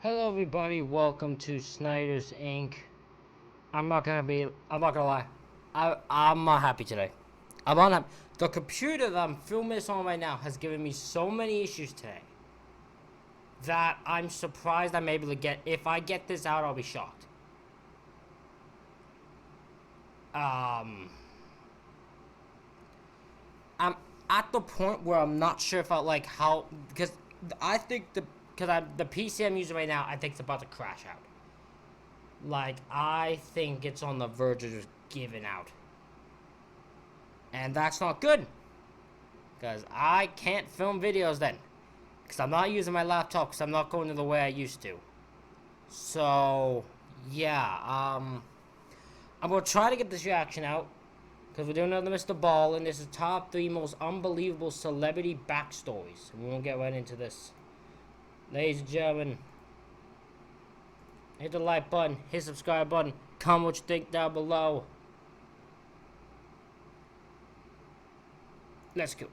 Hello everybody, welcome to Snyder's Inc. I'm not gonna lie. I'm not happy today. I'm not happy. The computer that I'm filming this on right now has given me so many issues today that I'm surprised I'm able to get. If I get this out, I'll be shocked. Um, I'm at the point where I'm not sure if I like how, because I think the PC I'm using right now, I think it's about to crash out. Like, I think it's on the verge of just giving out. And that's not good. Because I can't film videos then. Because I'm not using my laptop because I'm not going to the way I used to. So, yeah. I'm going to try to get this reaction out. Because we're doing another Mr. Ballen. This is top 3 most unbelievable celebrity backstories. And we won't get right into this. Ladies and gentlemen, hit the like button, hit the subscribe button, comment what you think down below. Let's go.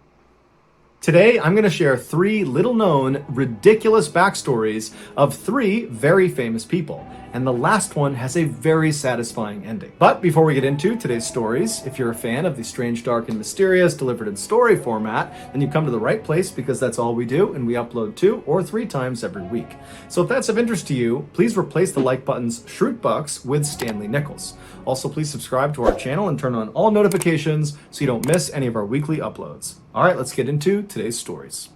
Today, I'm going to share 3 little-known, ridiculous backstories of 3 very famous people, and the last one has a very satisfying ending. But before we get into today's stories, if you're a fan of the strange, dark, and mysterious delivered in story format, then you've come to the right place because that's all we do, and we upload 2 or 3 times every week. So if that's of interest to you, please replace the like button's Shroot Bucks with Stanley Nichols. Also, please subscribe to our channel and turn on all notifications so you don't miss any of our weekly uploads. All right, let's get into today's stories.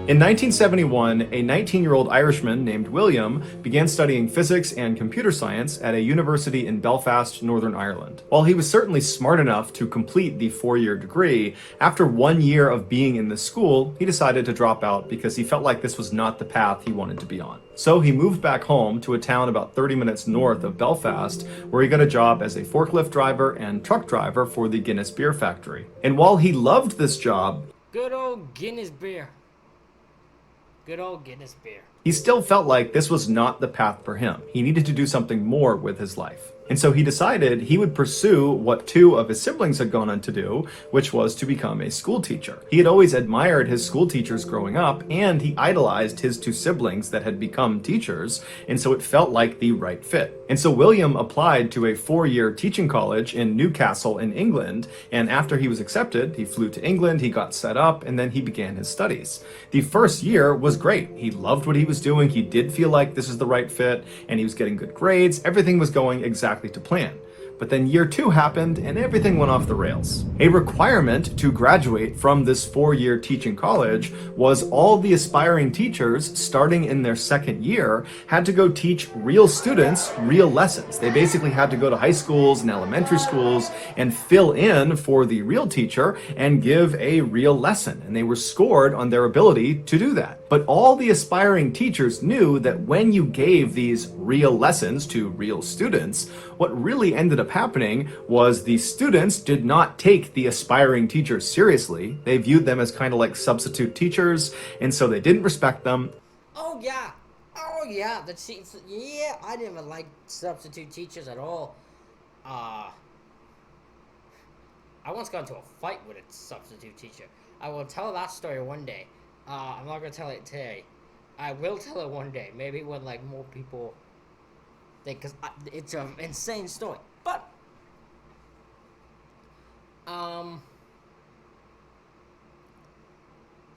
In 1971, a 19-year-old Irishman named William began studying physics and computer science at a university in Belfast, Northern Ireland. While he was certainly smart enough to complete the 4-year degree, after 1 year of being in the school, he decided to drop out because he felt like this was not the path he wanted to be on. So he moved back home to a town about 30 minutes north of Belfast, where he got a job as a forklift driver and truck driver for the Guinness Beer Factory. And while he loved this job, Good old Guinness beer. Good old Guinness beer. he still felt like this was not the path for him. He needed to do something more with his life. And so he decided he would pursue what 2 of his siblings had gone on to do, which was to become a school teacher. He had always admired his school teachers growing up, and he idolized his 2 siblings that had become teachers, and so it felt like the right fit. And so William applied to a 4-year teaching college in Newcastle in England, and after he was accepted, he flew to England, he got set up, and then he began his studies. The first year was great. He loved what he was doing, he did feel like this is the right fit, and he was getting good grades, everything was going exactly to plan. But then year 2 happened and everything went off the rails. A requirement to graduate from this 4-year teaching college was all the aspiring teachers starting in their 2nd year had to go teach real students real lessons. They basically had to go to high schools and elementary schools and fill in for the real teacher and give a real lesson. And they were scored on their ability to do that. But all the aspiring teachers knew that when you gave these real lessons to real students, what really ended up happening was the students did not take the aspiring teachers seriously. They viewed them as kind of like substitute teachers, and so they didn't respect them. Oh yeah. Oh yeah. Yeah, I didn't even like substitute teachers at all. I once got into a fight with a substitute teacher. I will tell that story one day. I'm not gonna tell it today. I will tell it one day. Maybe when like more people think, because it's an insane story. But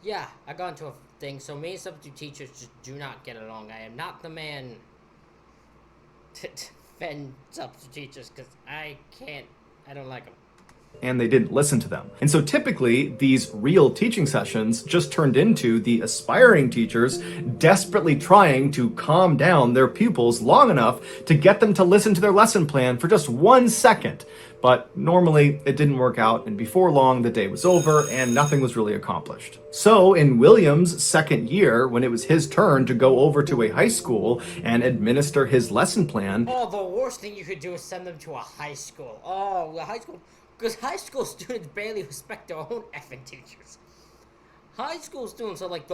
yeah, I got into a thing. So me and substitute teachers just do not get along. I am not the man to defend substitute teachers because I don't like them. And they didn't listen to them. And so typically, these real teaching sessions just turned into the aspiring teachers desperately trying to calm down their pupils long enough to get them to listen to their lesson plan for just 1 second. But normally, it didn't work out, and before long, the day was over, and nothing was really accomplished. So, in William's 2nd year, when it was his turn to go over to a high school and administer his lesson plan... Oh, the worst thing you could do is send them to a high school. Oh, the high school... Because high school students barely respect their own effing teachers. High school students are like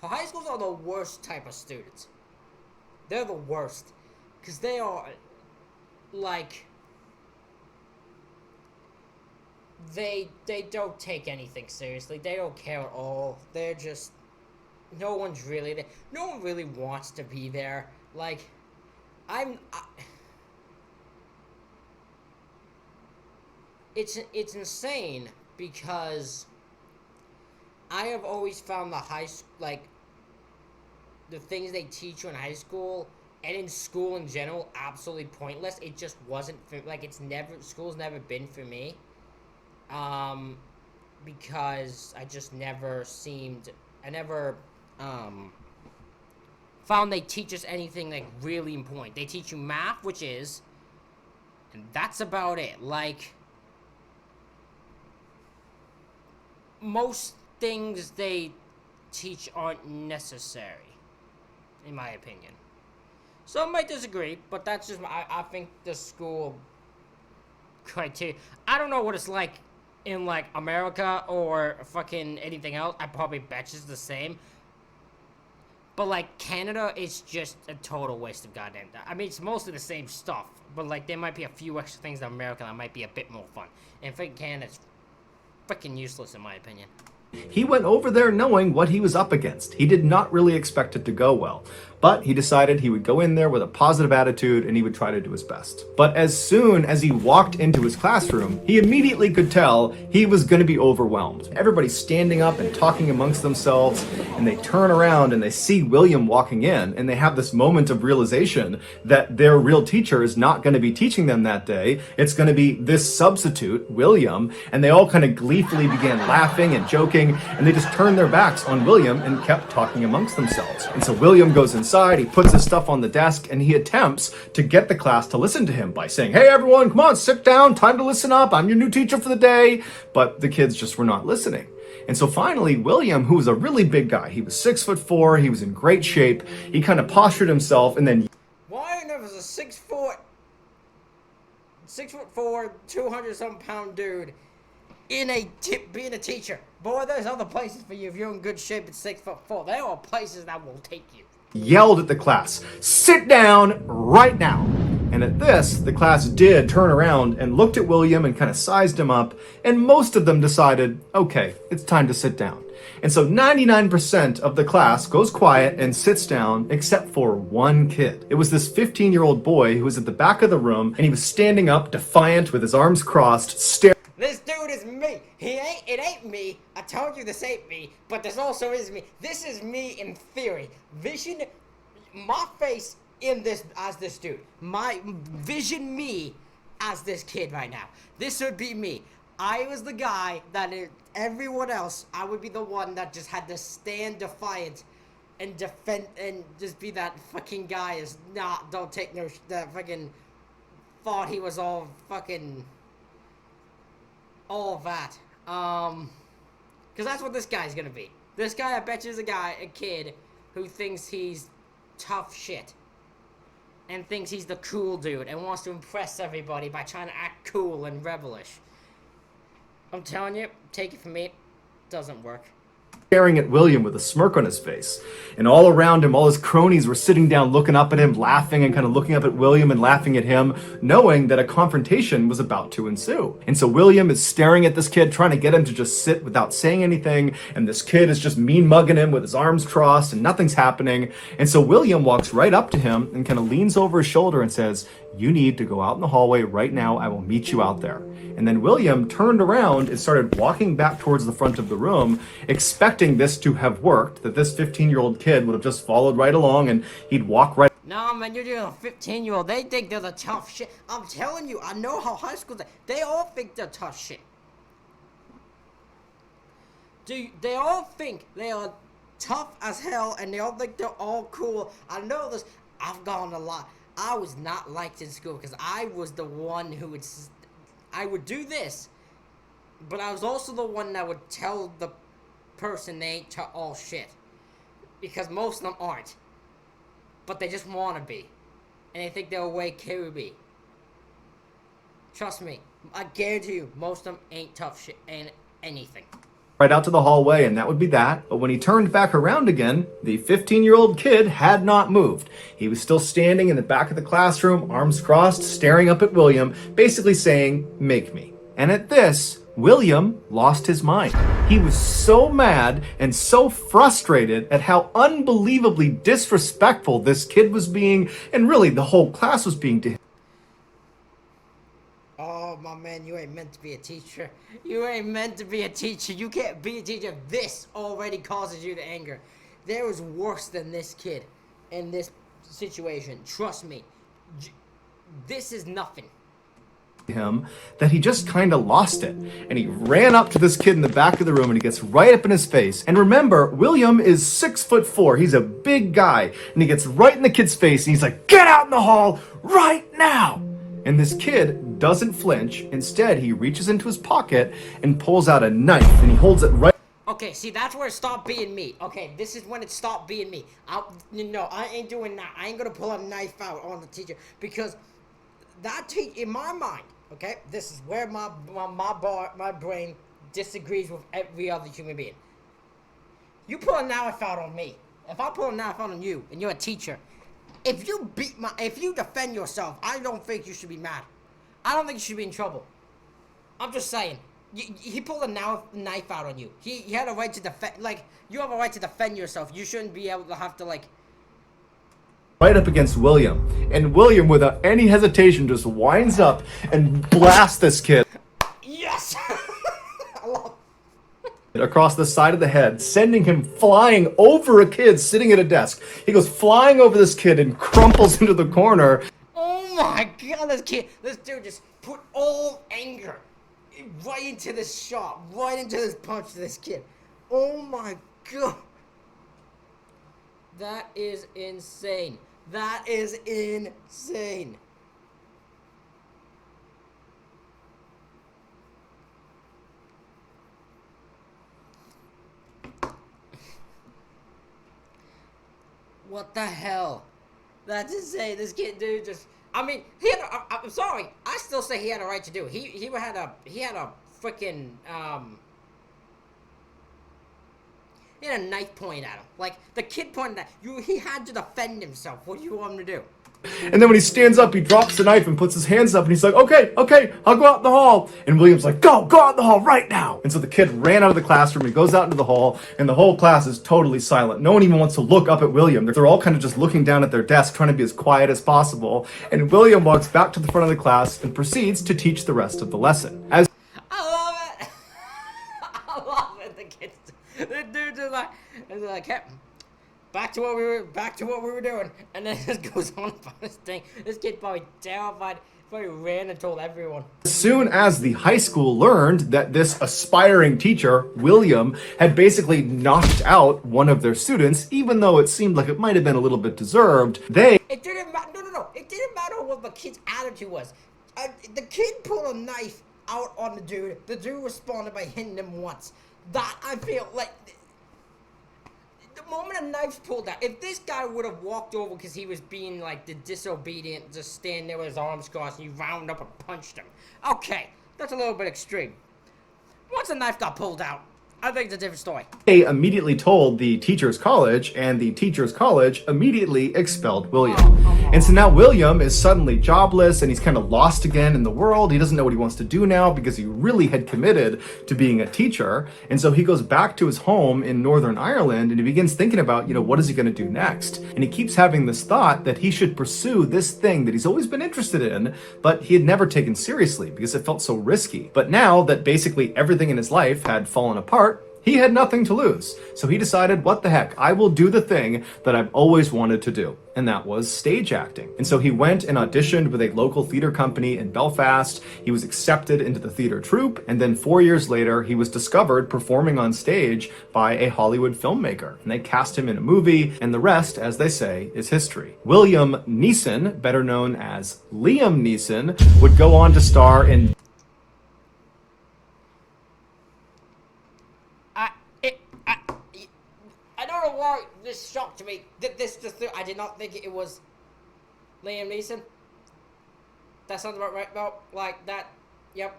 high schools are the worst type of students. They're the worst. Because they are... like, they don't take anything seriously. They don't care at all. They're just, no one's really there. No one really wants to be there. Like, it's insane because I have always found the things they teach you in high school and in school in general absolutely pointless. It just wasn't for, like, school's never been for me. Because I never found they teach us anything like really important. They teach you math, and that's about it. Like, most things they teach aren't necessary, in my opinion. Some might disagree, but that's just I think the school criteria. I don't know what it's like in like America or fucking anything else. I probably bet it's the same. But like Canada, it's just a total waste of goddamn time. I mean, it's mostly the same stuff, but like there might be a few extra things in America that might be a bit more fun. And freaking Canada's freaking useless in my opinion. He went over there knowing what he was up against. He did not really expect it to go well, but he decided he would go in there with a positive attitude and he would try to do his best. But as soon as he walked into his classroom, he immediately could tell he was going to be overwhelmed. Everybody's standing up and talking amongst themselves, and they turn around and they see William walking in, and they have this moment of realization that their real teacher is not going to be teaching them that day. It's going to be this substitute, William, and they all kind of gleefully began laughing and joking, and they just turned their backs on William and kept talking amongst themselves. And so William goes inside, he puts his stuff on the desk, and he attempts to get the class to listen to him by saying, "Hey everyone, come on, sit down, time to listen up, I'm your new teacher for the day." But the kids just were not listening. And so finally, William, who was a really big guy, he was 6'4", he was in great shape, he kind of postured himself and then... Why never was a 6'4", 200-something pound dude being a teacher? Boy, there's other places for you if you're in good shape at 6'4". There are places that will take you. Yelled at the class, "Sit down right now." And at this, the class did turn around and looked at William and kind of sized him up, and most of them decided, okay, it's time to sit down. And so 99% of the class goes quiet and sits down, except for one kid. It was this 15-year-old boy who was at the back of the room, and he was standing up, defiant, with his arms crossed, staring. This dude is me. It ain't me. I told you this ain't me, but this also is me. This is me in theory. Vision my face in this as this dude. My vision me as this kid right now. This would be me. I was the guy that everyone else, I would be the one that just had to stand defiant and defend and just be that fucking guy is not, don't take no, that fucking thought he was all fucking all of that. Because that's what this guy's gonna be. This guy, I bet you, is a kid who thinks he's tough shit. And thinks he's the cool dude and wants to impress everybody by trying to act cool and rebellish. I'm telling you, take it from me, it doesn't work. Staring at William with a smirk on his face. And all around him, all his cronies were sitting down, looking up at him, laughing, and kind of looking up at William and laughing at him, knowing that a confrontation was about to ensue. And so William is staring at this kid, trying to get him to just sit without saying anything, and this kid is just mean mugging him with his arms crossed, and nothing's happening. And so William walks right up to him and kind of leans over his shoulder and says, "You need to go out in the hallway right now. I will meet you out there." And then William turned around and started walking back towards the front of the room, expecting this to have worked, that this 15-year-old kid would have just followed right along and he'd walk right. No, man, you're doing a 15-year-old. They think they're the tough shit. I'm telling you, I know how high schools are. They all think they're tough shit. They all think they are tough as hell, and they all think they're all cool. I know this. I've gone a lot. I was not liked in school because I was the one who would... I would do this, but I was also the one that would tell the person they ain't all shit. Because most of them aren't. But they just want to be. And they think they're way cool be. Trust me, I guarantee you, most of them ain't tough shit, ain't anything. right out to the hallway, and that would be that. But when he turned back around again, the 15-year-old kid had not moved. He was still standing in the back of the classroom, arms crossed, staring up at William, basically saying, "Make me." And at this, William lost his mind. He was so mad and so frustrated at how unbelievably disrespectful this kid was being, and really the whole class was being to him. Oh, my man, you ain't meant to be a teacher. You ain't meant to be a teacher. You can't be a teacher. This already causes you to anger. There is worse than this kid in this situation. Trust me. This is nothing. Him that he just kind of lost it, and he ran up to this kid in the back of the room, and he gets right up in his face. And remember, William is 6'4". He's a big guy, and he gets right in the kid's face, and he's like, "Get out in the hall right now!" And this kid doesn't flinch. Instead, he reaches into his pocket and pulls out a knife, and he holds it right. Okay, see, that's where it stopped being me. Okay, this is when it stopped being me. No, I ain't doing that. I ain't gonna pull a knife out on the teacher, because that in my mind, okay, this is where my brain disagrees with every other human being. You pull a knife out on me. If I pull a knife out on you, and you're a teacher, if you defend yourself, I don't think you should be mad. I don't think you should be in trouble. I'm just saying. He pulled a knife out on you. He had a right to defend. Like, you have a right to defend yourself. You shouldn't be able to have to, like, right up against William. And William, without any hesitation, just winds up and blasts this kid. Yes! I love across the side of the head, sending him flying over a kid sitting at a desk. He goes flying over this kid and crumples into the corner. Oh my god, this dude just put all anger right into this shot, right into this punch to this kid. Oh my god. That is insane. That is insane. What the hell? That's insane. This kid, dude, just. I mean, I'm sorry. I still say he had a right to do it. He had a freaking He had a knife pointed at him. Like, the kid pointed at you. He had to defend himself. What do you want him to do? And then when he stands up, he drops the knife and puts his hands up, and he's like, okay, I'll go out in the hall. And William's like, go out in the hall right now. And so the kid ran out of the classroom, he goes out into the hall, and the whole class is totally silent. No one even wants to look up at William. They're all kind of just looking down at their desk, trying to be as quiet as possible. And William walks back to the front of the class and proceeds to teach the rest of the lesson. I love it. I love it. The dude's like, hey, back to what we were doing, and then it just goes on about this thing. This kid probably terrified, probably ran and told everyone. As soon as the high school learned that this aspiring teacher, William, had basically knocked out one of their students, even though it seemed like it might have been a little bit deserved, It didn't matter. No. It didn't matter what the kid's attitude was. The kid pulled a knife out on the dude. The dude responded by hitting him once. That, I feel like, the moment a knife's pulled out, if this guy would have walked over because he was being, like, the disobedient, just standing there with his arms crossed, and you round up and punched him. Okay, that's a little bit extreme. Once a knife got pulled out, I think it's a different story. They immediately told the teacher's college, and the teacher's college immediately expelled William. And so now William is suddenly jobless, and he's kind of lost again in the world. He doesn't know what he wants to do now because he really had committed to being a teacher. And so he goes back to his home in Northern Ireland, and he begins thinking about, what is he going to do next? And he keeps having this thought that he should pursue this thing that he's always been interested in, but he had never taken seriously because it felt so risky. But now that basically everything in his life had fallen apart, he had nothing to lose. So he decided, what the heck, I will do the thing that I've always wanted to do. And that was stage acting. And so he went and auditioned with a local theater company in Belfast. He was accepted into the theater troupe. And then 4 years later, he was discovered performing on stage by a Hollywood filmmaker. And they cast him in a movie. And the rest, as they say, is history. William Neeson, better known as Liam Neeson, would go on to star in I don't know why this shocked me. I did not think it was Liam Neeson. That sounds about right, though. Like that. Yep.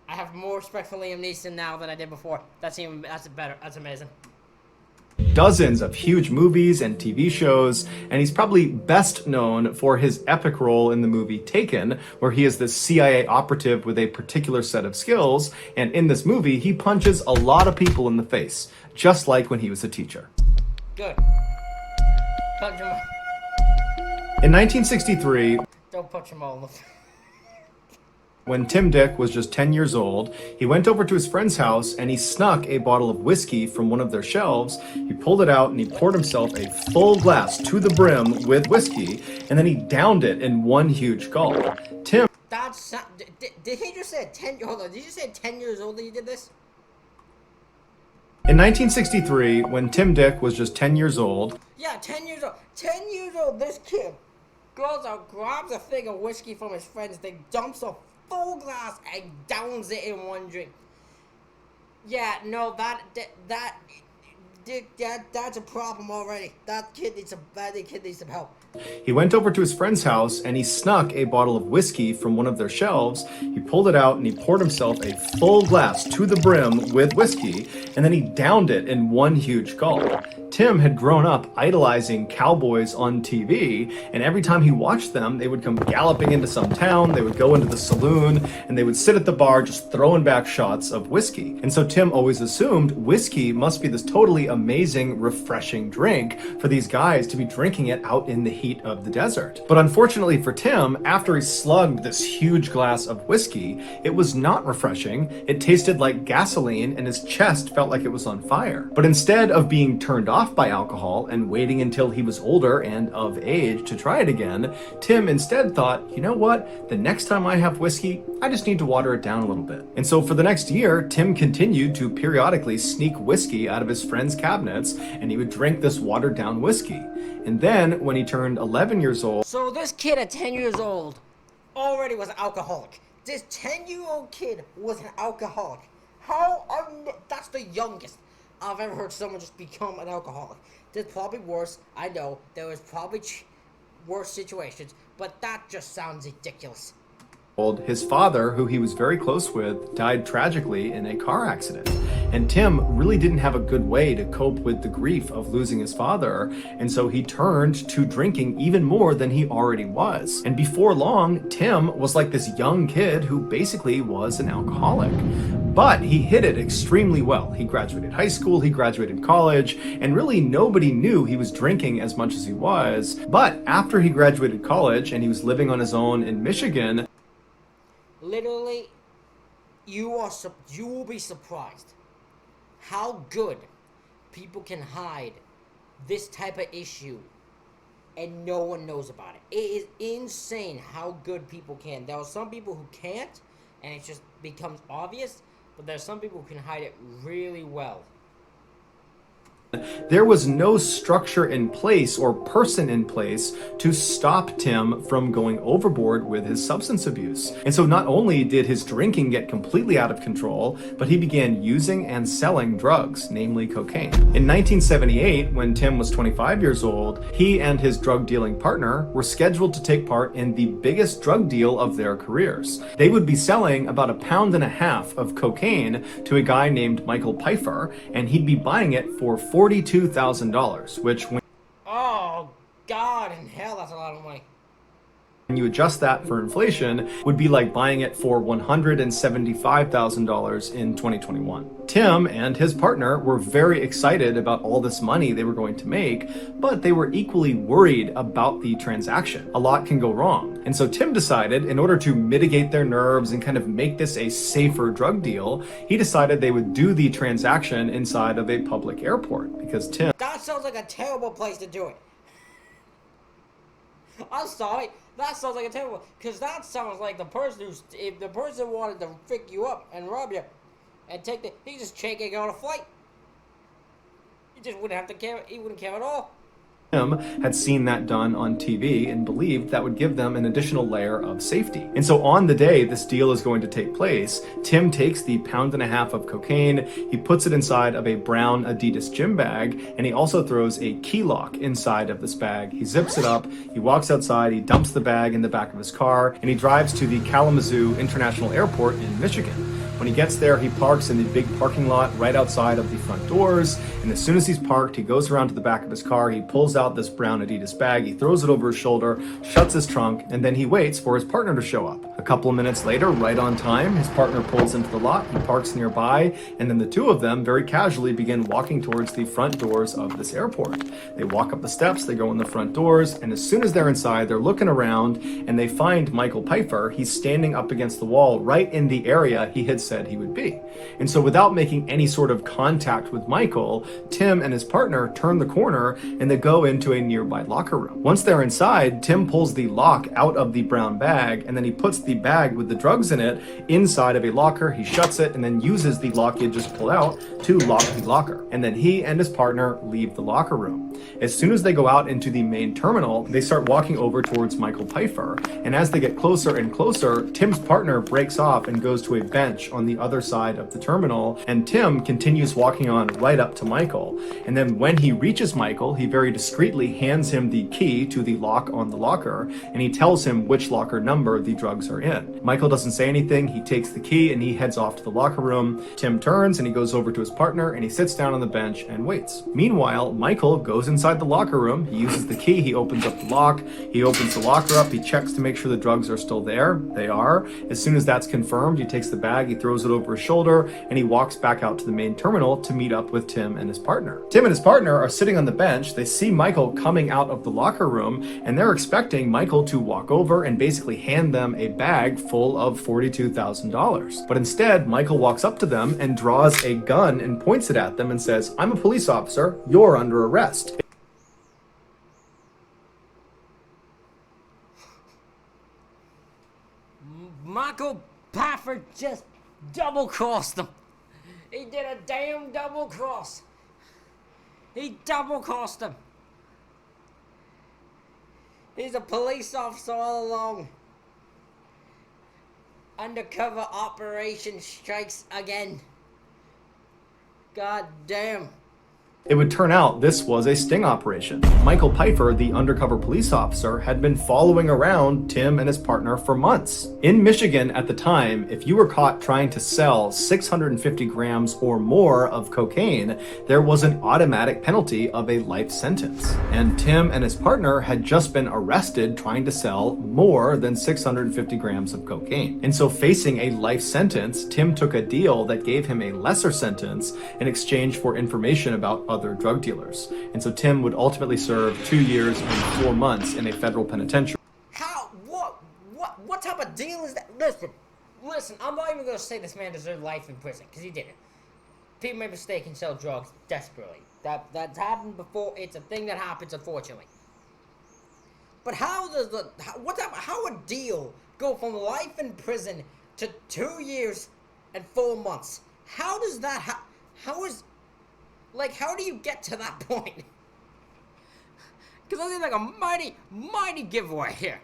I have more respect for Liam Neeson now than I did before. That's better. That's amazing. Dozens of huge movies and TV shows, and he's probably best known for his epic role in the movie Taken, where he is this CIA operative with a particular set of skills, and in this movie, he punches a lot of people in the face, just like when he was a teacher. Good. Punch him. In 1963, Don't punch him all in the face. when Tim Dick was just 10 years old, he went over to his friend's house and he snuck a bottle of whiskey from one of their shelves. He pulled it out and he poured himself a full glass to the brim with whiskey, and then he downed it in one huge gulp. Tim Did he just say 10? Hold on. Did you say 10 years old that you did this? In 1963, when Tim Dick was just 10 years old... Yeah, 10 years old. 10 years old, this kid goes out, grabs a thing of whiskey from his friends, then dumps a full glass and downs it in one drink. Yeah, no, that's a problem already. That kid needs some help. He went over to his friend's house and he snuck a bottle of whiskey from one of their shelves. He pulled it out and he poured himself a full glass to the brim with whiskey, and then he downed it in one huge gulp. Tim had grown up idolizing cowboys on TV, and every time he watched them, they would come galloping into some town, they would go into the saloon, and they would sit at the bar just throwing back shots of whiskey. And so Tim always assumed whiskey must be this totally amazing, refreshing drink for these guys to be drinking it out in the heat of the desert. But unfortunately for Tim, after he slugged this huge glass of whiskey, it was not refreshing. It tasted like gasoline, and his chest felt like it was on fire. But instead of being turned off by alcohol and waiting until he was older and of age to try it again, Tim instead thought, you know what, the next time I have whiskey, I just need to water it down a little bit. And so for the next year, Tim continued to periodically sneak whiskey out of his friends' cabinets, and he would drink this watered down whiskey. And then when he turned 11 years old... So this kid at 10 years old already was an alcoholic. This 10-year-old kid was an alcoholic. That's the youngest I've ever heard someone just become an alcoholic. There's probably worse. I know there was probably worse situations, but that just sounds ridiculous. His father, who he was very close with, died tragically in a car accident. And Tim really didn't have a good way to cope with the grief of losing his father, and so he turned to drinking even more than he already was. And before long, Tim was like this young kid who basically was an alcoholic. But he hid it extremely well. He graduated high school, he graduated college, and really nobody knew he was drinking as much as he was. But after he graduated college and he was living on his own in Michigan... Literally, you will be surprised how good people can hide this type of issue and no one knows about it. It is insane how good people can. There are some people who can't, and it just becomes obvious, but there are some people who can hide it really well. There was no structure in place or person in place to stop Tim from going overboard with his substance abuse. And so not only did his drinking get completely out of control, but he began using and selling drugs, namely cocaine. In 1978, when Tim was 25 years old, he and his drug dealing partner were scheduled to take part in the biggest drug deal of their careers. They would be selling about 1.5 pounds of cocaine to a guy named Michael Pfeiffer, and he'd be buying it for $42,000, which when Oh, God in hell, that's a lot of money. When you adjust that for inflation, would be like buying it for $175,000 in 2021. Tim and his partner were very excited about all this money they were going to make, but they were equally worried about the transaction. A lot can go wrong. And so Tim decided, in order to mitigate their nerves and kind of make this a safer drug deal, he decided they would do the transaction inside of a public airport, because Tim... That sounds like a terrible place to do it. I'm sorry. That sounds like a terrible, because that sounds like the person if the person wanted to pick you up and rob you, and he just check it on a flight. He just wouldn't have to care. He wouldn't care at all. Tim had seen that done on TV and believed that would give them an additional layer of safety. And so on the day this deal is going to take place, Tim takes the 1.5 pounds of cocaine, he puts it inside of a brown Adidas gym bag, and he also throws a key lock inside of this bag. He zips it up, he walks outside, he dumps the bag in the back of his car, and he drives to the Kalamazoo International Airport in Michigan. When he gets there, he parks in the big parking lot right outside of the front doors, and as soon as he's parked, he goes around to the back of his car, he pulls out this brown Adidas bag, he throws it over his shoulder, shuts his trunk, and then he waits for his partner to show up. A couple of minutes later, right on time, his partner pulls into the lot, he parks nearby, and then the two of them very casually begin walking towards the front doors of this airport. They walk up the steps, they go in the front doors, and as soon as they're inside, they're looking around, and they find Michael Pfeiffer. He's standing up against the wall right in the area he had said he would be. And so without making any sort of contact with Michael, Tim and his partner turn the corner and they go into a nearby locker room. Once they're inside, Tim pulls the lock out of the brown bag, and then he puts the bag with the drugs in it inside of a locker. He shuts it and then uses the lock he had just pulled out to lock the locker. And then he and his partner leave the locker room. As soon as they go out into the main terminal, they start walking over towards Michael Pfeiffer. And as they get closer and closer, Tim's partner breaks off and goes to a bench on the other side of the terminal, and Tim continues walking on right up to Michael. And then when he reaches Michael, he very discreetly hands him the key to the lock on the locker, and he tells him which locker number the drugs are in. Michael doesn't say anything. He takes the key and he heads off to the locker room. Tim turns and he goes over to his partner and he sits down on the bench and waits. Meanwhile, Michael goes inside the locker room. He uses the key. He opens up the lock. He opens the locker up. He checks to make sure the drugs are still there. They are. As soon as that's confirmed, he takes the bag, he throws it over his shoulder, and he walks back out to the main terminal to meet up with Tim and his partner. Tim and his partner are sitting on the bench. They see Michael coming out of the locker room, and they're expecting Michael to walk over and basically hand them a bag full of $42,000. But instead, Michael walks up to them and draws a gun and points it at them and says, "I'm a police officer. You're under arrest." Michael Pfeiffer just double-crossed him. He did a damn double-cross. He double-crossed him. He's a police officer all along. Undercover operation strikes again. God damn. It would turn out this was a sting operation. Michael Pfeiffer, the undercover police officer, had been following around Tim and his partner for months. In Michigan at the time, if you were caught trying to sell 650 grams or more of cocaine, there was an automatic penalty of a life sentence. And Tim and his partner had just been arrested trying to sell more than 650 grams of cocaine. And so facing a life sentence, Tim took a deal that gave him a lesser sentence in exchange for information about other drug dealers. And so Tim would ultimately serve 2 years and 4 months in a federal penitentiary. How? What type of deal is that? Listen, I'm not even going to say this man deserved life in prison, because he didn't. People make mistakes and sell drugs desperately. That's happened before. It's a thing that happens, unfortunately. But how does how a deal go from life in prison to 2 years and 4 months? How does that how do you get to that point? Because I think like a mighty giveaway here.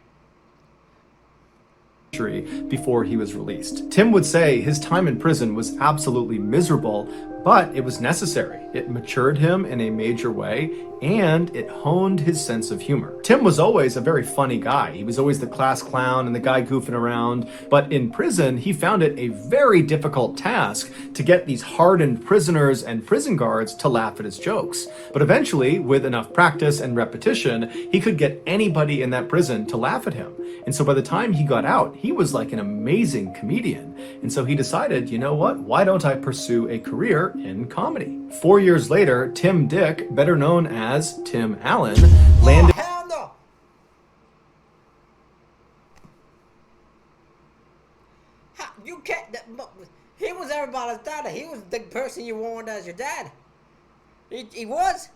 Before he was released. Tim would say his time in prison was absolutely miserable, but it was necessary. It matured him in a major way, and it honed his sense of humor. Tim was always a very funny guy. He was always the class clown and the guy goofing around, but in prison, he found it a very difficult task to get these hardened prisoners and prison guards to laugh at his jokes. But eventually, with enough practice and repetition, he could get anybody in that prison to laugh at him. And so by the time he got out, he was like an amazing comedian. And so he decided, you know what? Why don't I pursue a career in comedy? 4 years later, Tim Dick, better known as Tim Allen, landed... Oh, hell no! You can't... He was everybody's dad. He was the person you wanted as your dad. He was.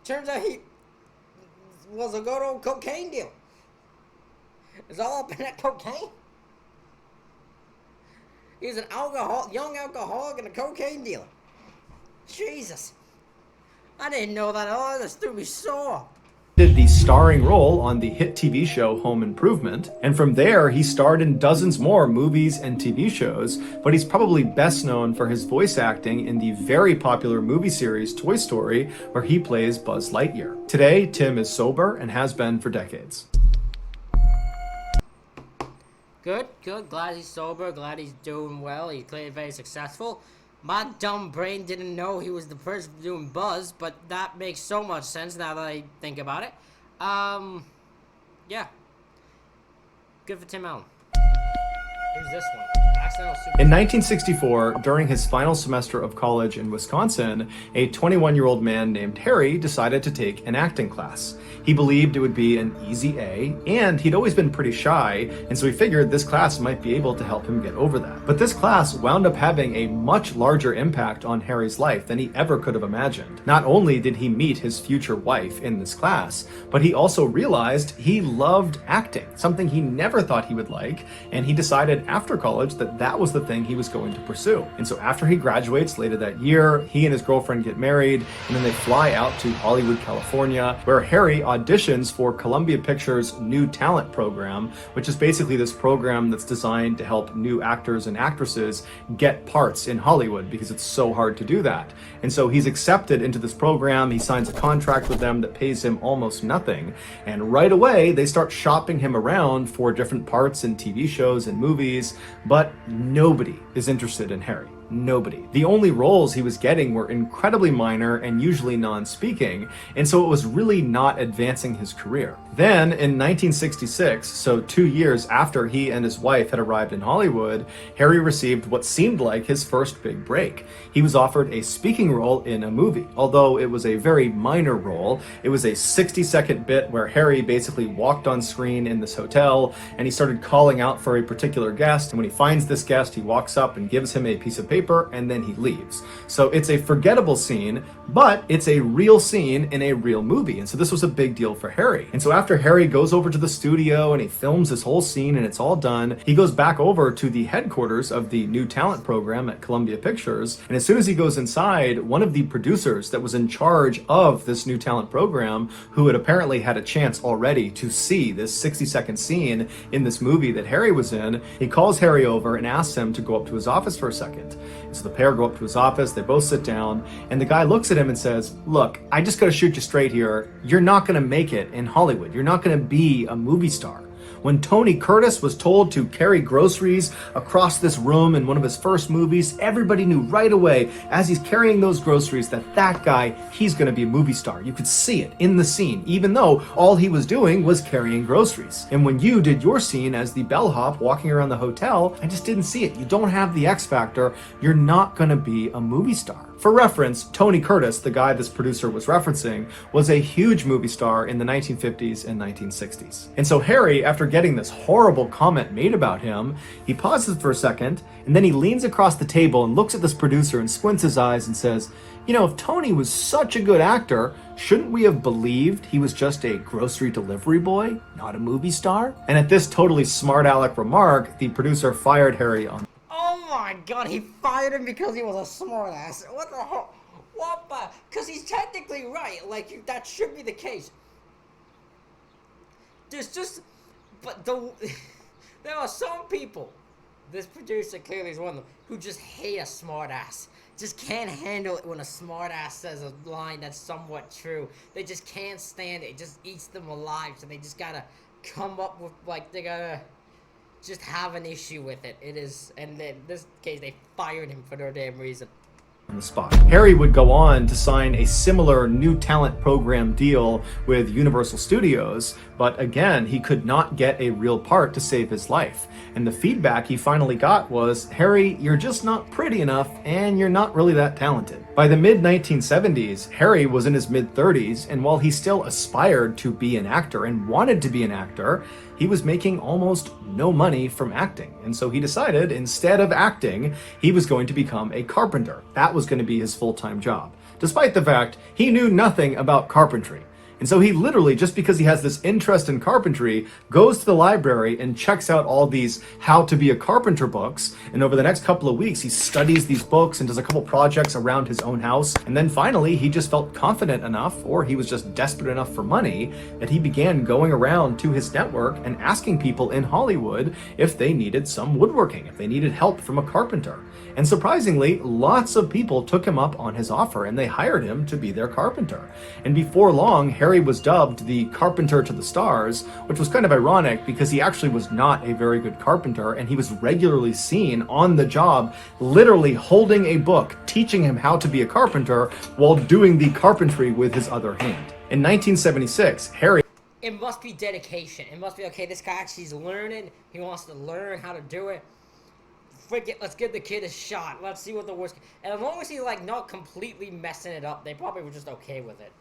Turns out he was a good old cocaine deal. It's all up in that cocaine. He's an young alcoholic and a cocaine dealer. Jesus. I didn't know that. Oh, this threw me sore. Did the starring role on the hit TV show Home Improvement, and from there he starred in dozens more movies and TV shows, but he's probably best known for his voice acting in the very popular movie series Toy Story, where he plays Buzz Lightyear. Today, Tim is sober and has been for decades. Good, good. Glad he's sober. Glad he's doing well. He's clearly very successful. My dumb brain didn't know he was the person doing Buzz, but that makes so much sense now that I think about it. Yeah. Good for Tim Allen. Who's this one? Accidental Super. In 1964, during his final semester of college in Wisconsin, a 21-year-old man named Harry decided to take an acting class. He believed it would be an easy A, and he'd always been pretty shy, and so he figured this class might be able to help him get over that. But this class wound up having a much larger impact on Harry's life than he ever could have imagined. Not only did he meet his future wife in this class, but he also realized he loved acting, something he never thought he would like, and he decided after college that that was the thing he was going to pursue. And so after he graduates later that year, he and his girlfriend get married, and then they fly out to Hollywood, California, where Harry auditions for Columbia Pictures' New Talent Program, which is basically this program that's designed to help new actors and actresses get parts in Hollywood because it's so hard to do that. And so he's accepted into this program, he signs a contract with them that pays him almost nothing, and right away they start shopping him around for different parts in TV shows and movies, but nobody is interested in Harry. Nobody. The only roles he was getting were incredibly minor and usually non-speaking, and so it was really not advancing his career. Then, in 1966, so 2 years after he and his wife had arrived in Hollywood, Harry received what seemed like his first big break. He was offered a speaking role in a movie, although it was a very minor role. It was a 60-second bit where Harry basically walked on screen in this hotel, and he started calling out for a particular guest, and when he finds this guest, he walks up and gives him a piece of paper, and then he leaves. So it's a forgettable scene, but it's a real scene in a real movie. And so this was a big deal for Harry. And so after Harry goes over to the studio and he films this whole scene and it's all done, he goes back over to the headquarters of the New Talent Program at Columbia Pictures. And as soon as he goes inside, one of the producers that was in charge of this New Talent Program, who had apparently had a chance already to see this 60-second scene in this movie that Harry was in, he calls Harry over and asks him to go up to his office for a second. So the pair go up to his office, they both sit down, and the guy looks at him and says, "Look, I just gotta shoot you straight here. You're not gonna make it in Hollywood. You're not gonna be a movie star." When Tony Curtis was told to carry groceries across this room in one of his first movies, everybody knew right away as he's carrying those groceries that that guy, he's going to be a movie star. You could see it in the scene, even though all he was doing was carrying groceries. And when you did your scene as the bellhop walking around the hotel, I just didn't see it. You don't have the X factor. You're not going to be a movie star. For reference, Tony Curtis, the guy this producer was referencing, was a huge movie star in the 1950s and 1960s. And so Harry, after getting this horrible comment made about him, he pauses for a second, and then he leans across the table and looks at this producer and squints his eyes and says, "You know, if Tony was such a good actor, shouldn't we have believed he was just a grocery delivery boy, not a movie star?" And at this totally smart aleck remark, the producer fired Harry on. Oh my god, he fired him because he was a smartass. What the hell? What the? Because he's technically right. Like, that should be the case. There's just... But there are some people, this producer clearly is one of them, who just hate a smartass. Just can't handle it when a smartass says a line that's somewhat true. They just can't stand it. It just eats them alive. So they just gotta come up with, like, they gotta... just have an issue with it. It is, and in this case, they fired him for no damn reason. On the spot. Harry would go on to sign a similar New Talent Program deal with Universal Studios, but again, he could not get a real part to save his life. And the feedback he finally got was, "Harry, you're just not pretty enough, and you're not really that talented." By the mid-1970s, Harry was in his mid-30s, and while he still aspired to be an actor and wanted to be an actor, he was making almost no money from acting. And so he decided, instead of acting, he was going to become a carpenter. That was going to be his full-time job, despite the fact he knew nothing about carpentry. And so he literally, just because he has this interest in carpentry, goes to the library and checks out all these how to be a carpenter books. And over the next couple of weeks, he studies these books and does a couple projects around his own house. And then finally, he just felt confident enough, or he was just desperate enough for money, that he began going around to his network and asking people in Hollywood if they needed some woodworking, if they needed help from a carpenter. And surprisingly, lots of people took him up on his offer and they hired him to be their carpenter. And before long, Harry Harry was dubbed the carpenter to the stars, which was kind of ironic because he actually was not a very good carpenter, and he was regularly seen on the job, literally holding a book, teaching him how to be a carpenter while doing the carpentry with his other hand. In 1976, Harry... It must be dedication. It must be, okay, this guy actually is learning. He wants to learn how to do it. Let's give the kid a shot. Let's see what the worst... And as long as he's, like, not completely messing it up, they probably were just okay with it.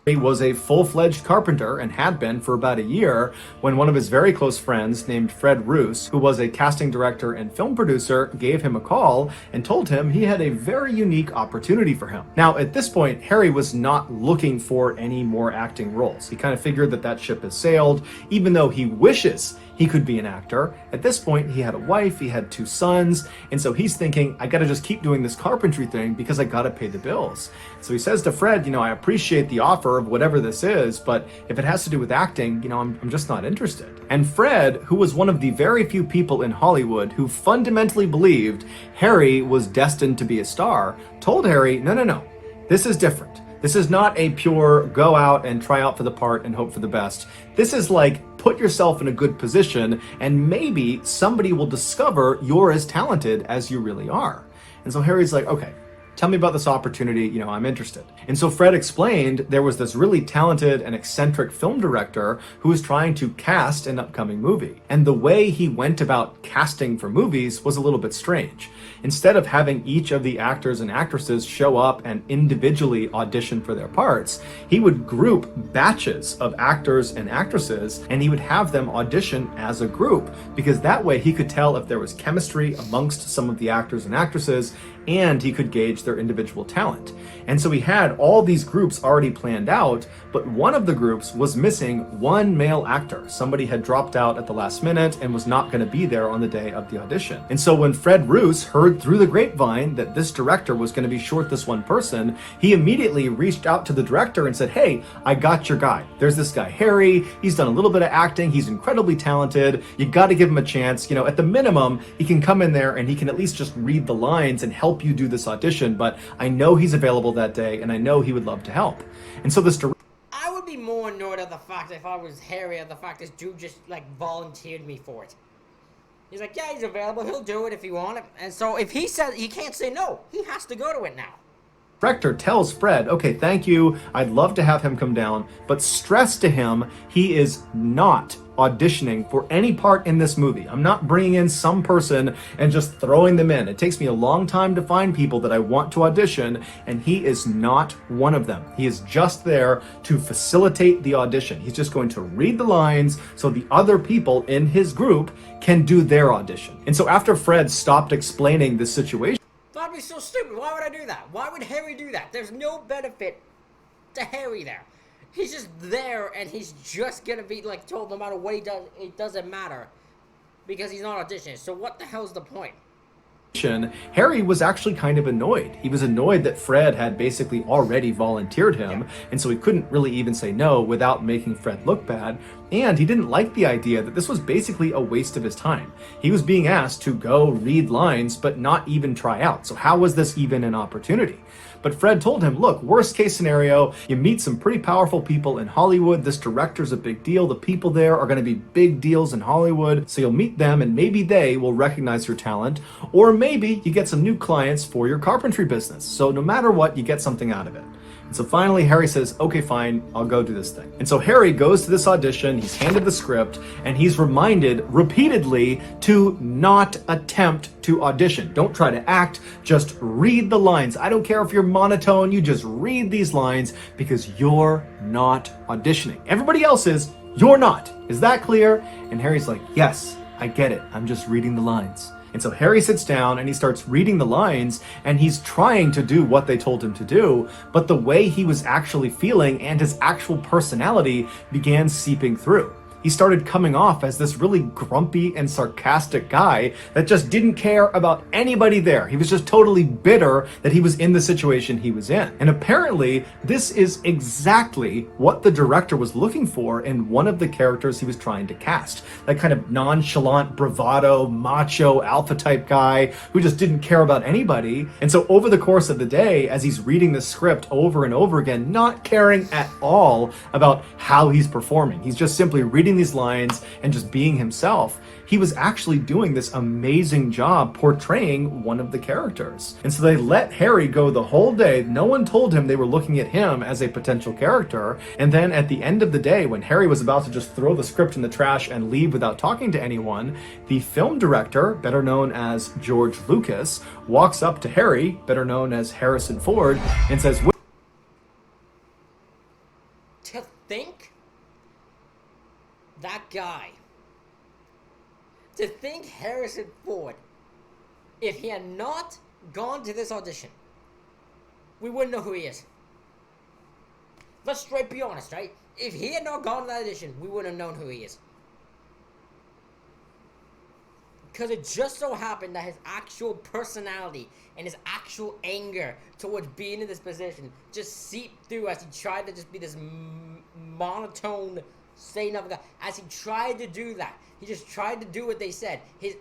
He was a full-fledged carpenter and had been for about a year when one of his very close friends named Fred Roos, who was a casting director and film producer, gave him a call and told him he had a very unique opportunity for him. Now, at this point, Harry was not looking for any more acting roles. He kind of figured that that ship has sailed, even though he wishes he could be an actor. At this point, he had a wife, he had 2 sons, and so he's thinking, I gotta just keep doing this carpentry thing because I gotta pay the bills. So he says to Fred, I appreciate the offer of whatever this is, but if it has to do with acting, I'm just not interested. And Fred, who was one of the very few people in Hollywood who fundamentally believed Harry was destined to be a star, told Harry, no, this is different. This is not a pure go out and try out for the part and hope for the best. This is like put yourself in a good position and maybe somebody will discover you're as talented as you really are. And so Harry's like, okay, tell me about this opportunity, I'm interested. And so Fred explained there was this really talented and eccentric film director who was trying to cast an upcoming movie. And the way he went about casting for movies was a little bit strange. Instead of having each of the actors and actresses show up and individually audition for their parts, he would group batches of actors and actresses, and he would have them audition as a group, because that way he could tell if there was chemistry amongst some of the actors and actresses, and he could gauge their individual talent. And so he had all these groups already planned out, but one of the groups was missing one male actor. Somebody had dropped out at the last minute and was not going to be there on the day of the audition. And so when Fred Roos heard through the grapevine that this director was going to be short this one person, he immediately reached out to the director and said, hey, I got your guy. There's this guy, Harry. He's done a little bit of acting. He's incredibly talented. You got to give him a chance. At the minimum, he can come in there and he can at least just read the lines and help you do this audition, but I know he's available that day and I know he would love to help. And so this I would be more annoyed at the fact if I was Harry at the fact this dude just volunteered me for it. He's like, yeah, he's available, he'll do it if you want it. And so if he says he can't say no, he has to go to it now. Director tells Fred, okay, thank you, I'd love to have him come down, but stress to him he is not auditioning for any part in this movie. I'm not bringing in some person and just throwing them in. It takes me a long time to find people that I want to audition, and he is not one of them. He is just there to facilitate the audition. He's just going to read the lines so the other people in his group can do their audition. And so after Fred stopped explaining the situation, that'd be so stupid. Why would I do that? Why would Harry do that? There's no benefit to Harry there. He's just there, and he's just gonna be told no matter what he does, it doesn't matter because he's not auditioning. So what the hell's the point? Harry was actually kind of annoyed. He was annoyed that Fred had basically already volunteered him, and so he couldn't really even say no without making Fred look bad. And he didn't like the idea that this was basically a waste of his time. He was being asked to go read lines, but not even try out. So how was this even an opportunity? But Fred told him, look, worst case scenario, you meet some pretty powerful people in Hollywood. This director's a big deal. The people there are going to be big deals in Hollywood. So you'll meet them and maybe they will recognize your talent. Or maybe you get some new clients for your carpentry business. So no matter what, you get something out of it. And so finally, Harry says, okay, fine, I'll go do this thing. And so Harry goes to this audition, he's handed the script, and he's reminded repeatedly to not attempt to audition. Don't try to act, just read the lines. I don't care if you're monotone, you just read these lines because you're not auditioning. Everybody else is, you're not. Is that clear? And Harry's like, yes, I get it. I'm just reading the lines. And so Harry sits down and he starts reading the lines and he's trying to do what they told him to do, but the way he was actually feeling and his actual personality began seeping through. he started coming off as this really grumpy and sarcastic guy that just didn't care about anybody there. He was just totally bitter that he was in the situation he was in. And apparently, this is exactly what the director was looking for in one of the characters he was trying to cast. That kind of nonchalant, bravado, macho, alpha type guy who just didn't care about anybody. And so over the course of the day, as he's reading the script over and over again, not caring at all about how he's performing, he's just simply reading these lines and just being himself, he was actually doing this amazing job portraying one of the characters. And so they let Harry go the whole day. No one told him they were looking at him as a potential character. And then at the end of the day, when Harry was about to just throw the script in the trash and leave without talking to anyone, the film director, better known as George Lucas, walks up to Harry, better known as Harrison Ford, and says, To think that guy, to think Harrison Ford, if he had not gone to this audition, we wouldn't know who he is. Let's straight be honest, right? If he had not gone to that audition, we wouldn't have known who he is. Because it just so happened that his actual personality and his actual anger towards being in this position just seeped through as he tried to just be this monotone, saying of a guy. As he tried to do that, he just tried to do what they said. His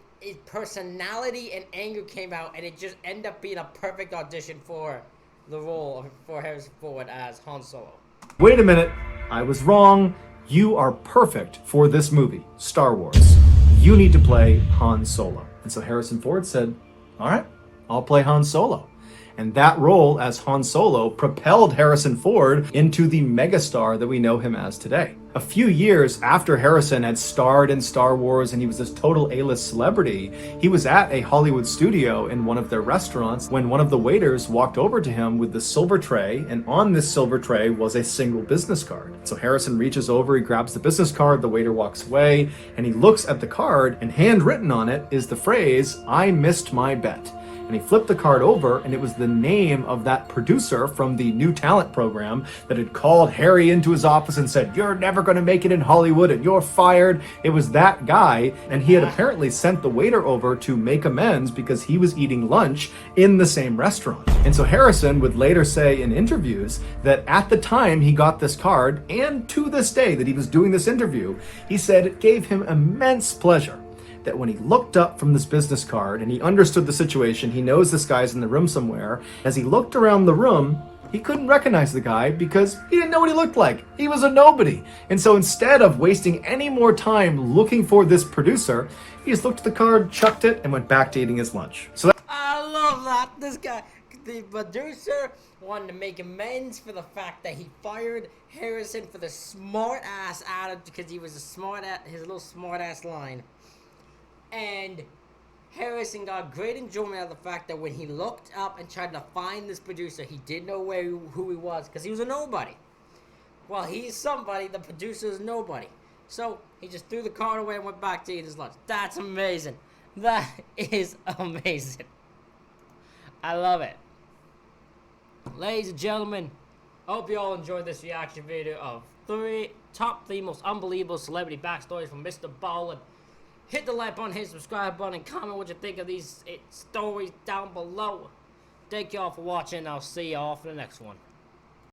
personality and anger came out, and it just ended up being a perfect audition for the role for Harrison Ford as Han Solo. "Wait a minute, I was wrong. You are perfect for this movie, Star Wars. You need to play Han Solo." And so Harrison Ford said, "All right, I'll play Han Solo." And that role as Han Solo propelled Harrison Ford into the megastar that we know him as today. A few years after Harrison had starred in Star Wars and he was this total A-list celebrity, he was at a Hollywood studio in one of their restaurants when one of the waiters walked over to him with the silver tray, and on this silver tray was a single business card. So Harrison reaches over, he grabs the business card, the waiter walks away, and he looks at the card, and handwritten on it is the phrase, "I missed my bet." And he flipped the card over, and it was the name of that producer from the new talent program that had called Harry into his office and said, "You're never going to make it in Hollywood and you're fired." It was that guy, and he had apparently sent the waiter over to make amends because he was eating lunch in the same restaurant. And so Harrison would later say in interviews that at the time he got this card, and to this day that he was doing this interview, he said it gave him immense pleasure that when he looked up from this business card and he understood the situation, he knows this guy's in the room somewhere, as he looked around the room, he couldn't recognize the guy because he didn't know what he looked like. He was a nobody. And so instead of wasting any more time looking for this producer, he just looked at the card, chucked it, and went back to eating his lunch. So I love that. This guy, the producer, wanted to make amends for the fact that he fired Harrison for the smart ass attitude because he was his little smart ass line. And Harrison got great enjoyment out of the fact that when he looked up and tried to find this producer, he didn't know who he was because he was a nobody. Well, he's somebody, the producer is nobody. So he just threw the card away and went back to eat his lunch. That's amazing. That is amazing. I love it. Ladies and gentlemen, I hope you all enjoyed this reaction video of top 3 most unbelievable celebrity backstories from Mr. Ballen. Hit the like button, hit the subscribe button, and comment what you think of these stories down below. Thank you all for watching. I'll see you all for the next one.